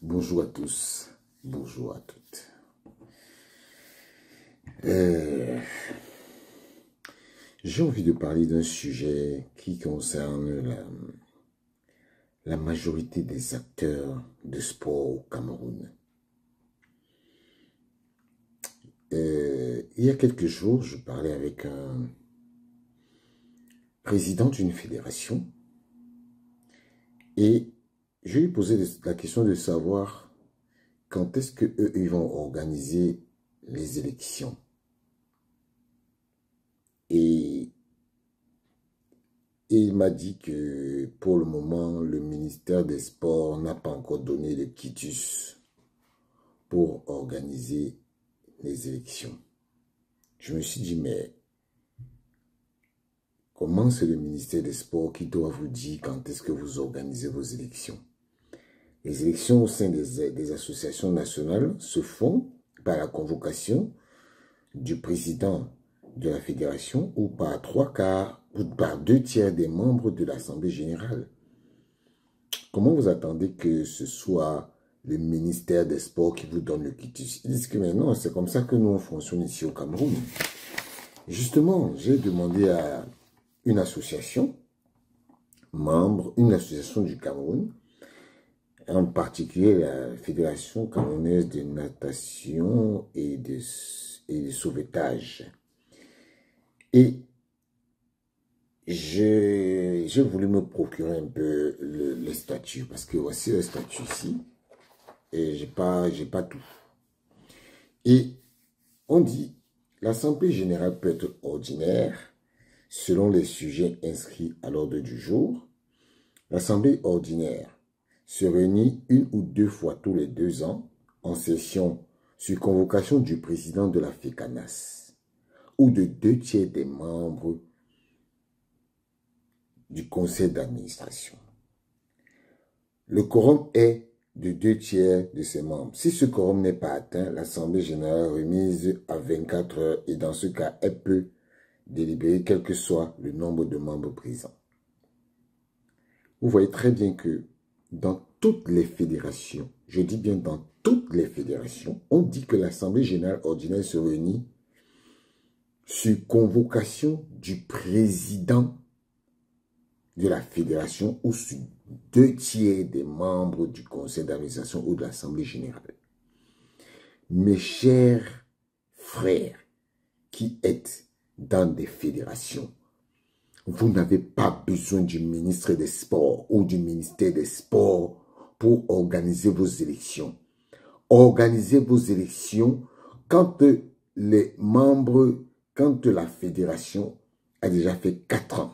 Bonjour à tous, bonjour à toutes. J'ai envie de parler d'un sujet qui concerne la majorité des acteurs de sport au Cameroun. Il y a quelques jours, je parlais avec un président d'une fédération et je lui posais la question de savoir quand est-ce qu'eux ils vont organiser les élections. Et il m'a dit que pour le moment, le ministère des Sports n'a pas encore donné le quitus pour organiser les élections. Je me suis dit, mais comment c'est le ministère des Sports qui doit vous dire quand est-ce que vous organisez vos élections? Les élections au sein des associations nationales se font par la convocation du président de la fédération ou par 3/4 ou par 2/3 des membres de l'Assemblée générale. Comment vous attendez que ce soit le ministère des Sports qui vous donne le quitus? Ils disent que maintenant, c'est comme ça que nous on fonctionne ici au Cameroun. Justement, j'ai demandé à une association, une association du Cameroun, en particulier la Fédération camerounaise de natation et de sauvetage. Et j'ai voulu me procurer un peu les statuts, parce que voici le statut ici, et j'ai pas tout. Et on dit, l'Assemblée générale peut être ordinaire, selon les sujets inscrits à l'ordre du jour. L'Assemblée ordinaire se réunit 1 ou 2 fois tous les 2 ans, en session sur convocation du président de la FECANAS, ou de 2/3 des membres du conseil d'administration. Le quorum est de 2/3 de ses membres. Si ce quorum n'est pas atteint, l'Assemblée générale remise à 24 heures et dans ce cas, elle peut délibérer quel que soit le nombre de membres présents. Vous voyez très bien que dans toutes les fédérations, je dis bien dans toutes les fédérations, on dit que l'Assemblée générale ordinaire se réunit sur convocation du président de la fédération ou sur 2/3 des membres du conseil d'administration ou de l'Assemblée générale. Mes chers frères qui êtes dans des fédérations, vous n'avez pas besoin du ministre des Sports ou du ministère des Sports pour organiser vos élections. Organisez vos élections quand les membres, quand la fédération a déjà fait 4 ans.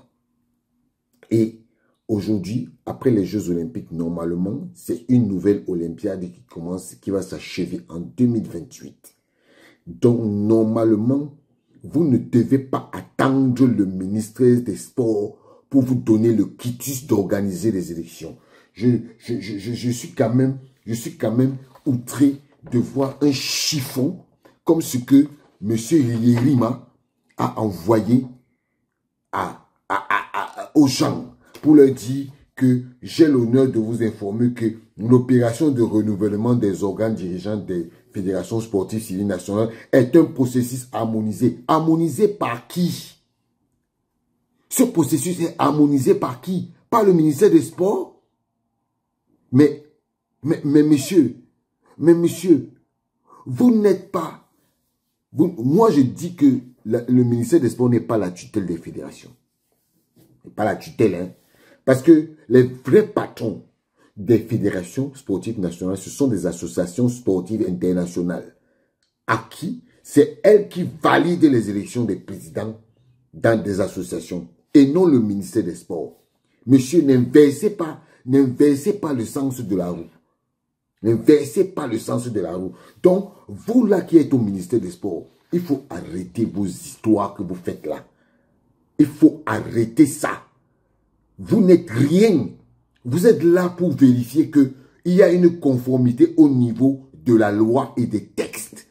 Et aujourd'hui, après les Jeux Olympiques, normalement, c'est une nouvelle Olympiade qui va s'achever en 2028. Donc, normalement, vous ne devez pas attendre le ministre des Sports pour vous donner le quitus d'organiser les élections. Je suis quand même outré de voir un chiffon comme ce que M. Yerima a envoyé aux gens pour leur dire que j'ai l'honneur de vous informer que l'opération de renouvellement des organes dirigeants des fédérations sportives civiles nationales est un processus harmonisé. Harmonisé par qui? Ce processus est harmonisé par qui? Par le ministère des Sports? Mais monsieur, vous n'êtes pas... moi, je dis que le ministère des Sports n'est pas la tutelle des fédérations. Pas la tutelle, hein. Parce que les vrais patrons des fédérations sportives nationales, ce sont des associations sportives internationales. À qui? C'est elles qui valident les élections des présidents dans des associations et non le ministère des Sports. Monsieur, n'inversez pas le sens de la roue. N'inversez pas le sens de la roue. Donc, vous là qui êtes au ministère des Sports, il faut arrêter vos histoires que vous faites là. Il faut arrêter ça. Vous n'êtes rien. Vous êtes là pour vérifier qu'il y a une conformité au niveau de la loi et des textes.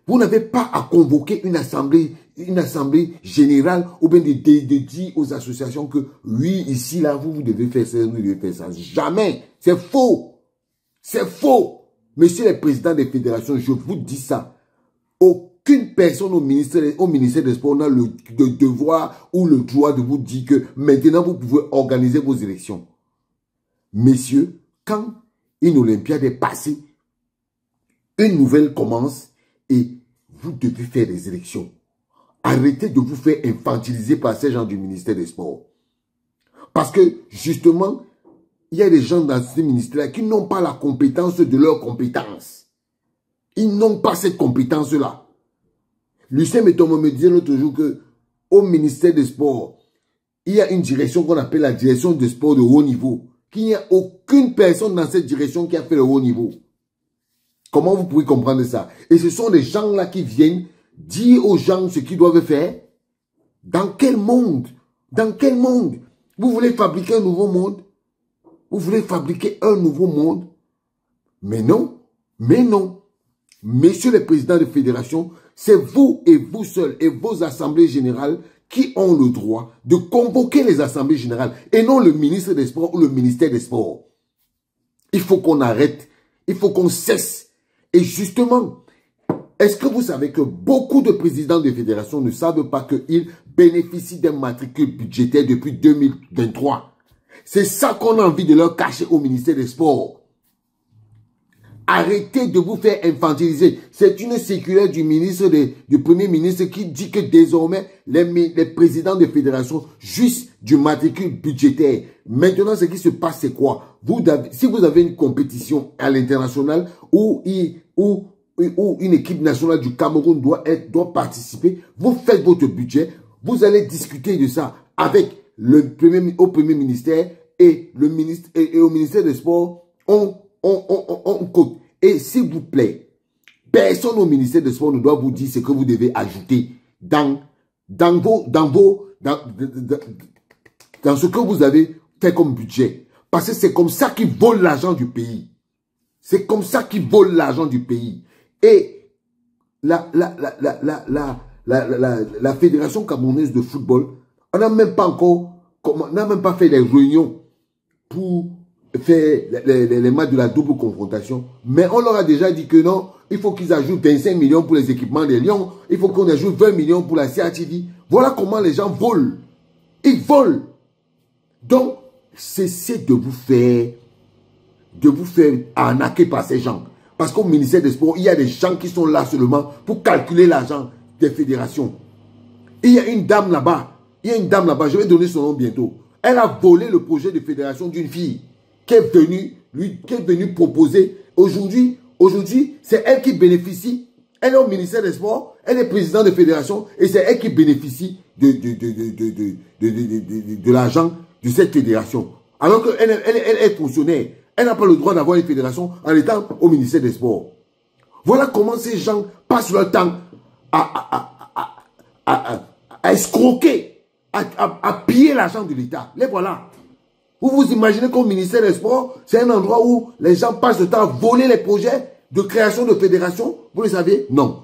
Vous n'avez pas à convoquer une assemblée générale ou bien de dire aux associations que oui, ici, là, vous devez faire ça, vous devez faire ça. Jamais. C'est faux. C'est faux. Monsieur le président des fédérations, je vous dis ça. Aucune personne au ministère des Sports n'a le devoir ou le droit de vous dire que maintenant vous pouvez organiser vos élections. Messieurs, quand une Olympiade est passée, une nouvelle commence et vous devez faire des élections. Arrêtez de vous faire infantiliser par ces gens du ministère des Sports. Parce que, justement, il y a des gens dans ce ministère qui n'ont pas la compétence de leur compétence. Ils n'ont pas cette compétence-là. Lucien Métomo me disait l'autre jour qu'au ministère des Sports, il y a une direction qu'on appelle la direction des sports de haut niveau. Qu'il n'y a aucune personne dans cette direction qui a fait le haut niveau. Comment vous pouvez comprendre ça? Et ce sont des gens-là qui viennent dire aux gens ce qu'ils doivent faire. Dans quel monde? Dans quel monde? Vous voulez fabriquer un nouveau monde? Vous voulez fabriquer un nouveau monde? Mais non. Mais non. Messieurs les présidents de fédération, c'est vous et vous seuls et vos assemblées générales qui ont le droit de convoquer les assemblées générales et non le ministre des Sports ou le ministère des Sports. Il faut qu'on arrête. Il faut qu'on cesse. Et justement, est-ce que vous savez que beaucoup de présidents de fédération ne savent pas qu'ils bénéficient d'un matricule budgétaire depuis 2023? C'est ça qu'on a envie de leur cacher au ministère des Sports. Arrêtez de vous faire infantiliser. C'est une circulaire du Premier ministre qui dit que désormais, les présidents de fédération jouissent du matricule budgétaire. Maintenant, ce qui se passe, c'est quoi? Si vous avez une compétition à l'international ou une équipe nationale du Cameroun doit participer, vous faites votre budget, vous allez discuter de ça avec au Premier ministère et au ministère des Sports, on compte. Et s'il vous plaît, personne au ministère des Sports ne doit vous dire ce que vous devez ajouter dans ce que vous avez fait comme budget. Parce que c'est comme ça qu'ils volent l'argent du pays. C'est comme ça qu'ils volent l'argent du pays. Et la Fédération camerounaise de football, on n'a même pas fait les réunions pour faire les matchs de la double confrontation. Mais on leur a déjà dit que non, il faut qu'ils ajoutent 25 millions pour les équipements des Lions. Il faut qu'on ajoute 20 millions pour la CATV. Voilà comment les gens volent. Ils volent. Donc, cessez de vous faire arnaquer par ces gens. Parce qu'au ministère des Sports, il y a des gens qui sont là seulement pour calculer l'argent des fédérations. Il y a une dame là-bas. Je vais donner son nom bientôt. Elle a volé le projet de fédération d'une fille qui est venue proposer. Aujourd'hui, c'est elle qui bénéficie. Elle est au ministère des Sports, elle est présidente de fédération et c'est elle qui bénéficie de l'argent de cette fédération. Alors qu'elle est fonctionnaire. Elle n'a pas le droit d'avoir une fédération en étant au ministère des Sports. Voilà comment ces gens passent leur temps à escroquer, à piller l'argent de l'État. Les voilà. Vous vous imaginez qu'au ministère des Sports, c'est un endroit où les gens passent le temps à voler les projets de création de fédération? Vous le savez? Non.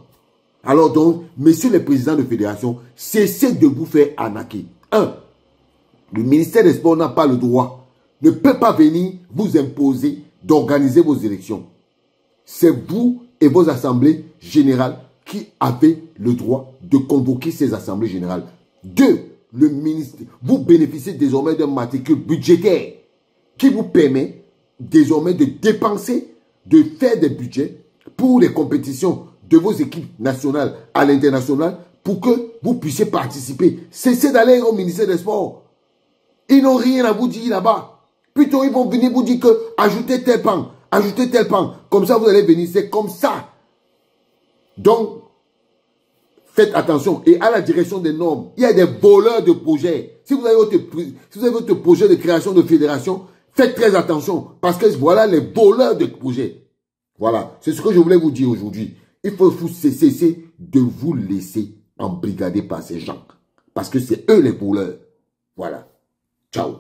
Alors donc, messieurs les présidents de fédération, cessez de vous faire arnaquer. 1. Le ministère des Sports n'a pas le droit, ne peut pas venir vous imposer d'organiser vos élections. C'est vous et vos assemblées générales qui avez le droit de convoquer ces assemblées générales. 2. Le ministre, vous bénéficiez désormais d'un matricule budgétaire qui vous permet désormais de dépenser, de faire des budgets pour les compétitions de vos équipes nationales à l'international pour que vous puissiez participer. Cessez d'aller au ministère des Sports. Ils n'ont rien à vous dire là-bas. Plutôt, ils vont venir vous dire que ajoutez tel pan, ajoutez tel pan. Comme ça, vous allez venir. C'est comme ça. Donc, faites attention. Et à la direction des normes, il y a des voleurs de projets. Si vous avez votre projet de création de fédération, faites très attention. Parce que voilà les voleurs de projets. Voilà. C'est ce que je voulais vous dire aujourd'hui. Il faut cesser de vous laisser embrigader par ces gens. Parce que c'est eux les voleurs. Voilà. Ciao.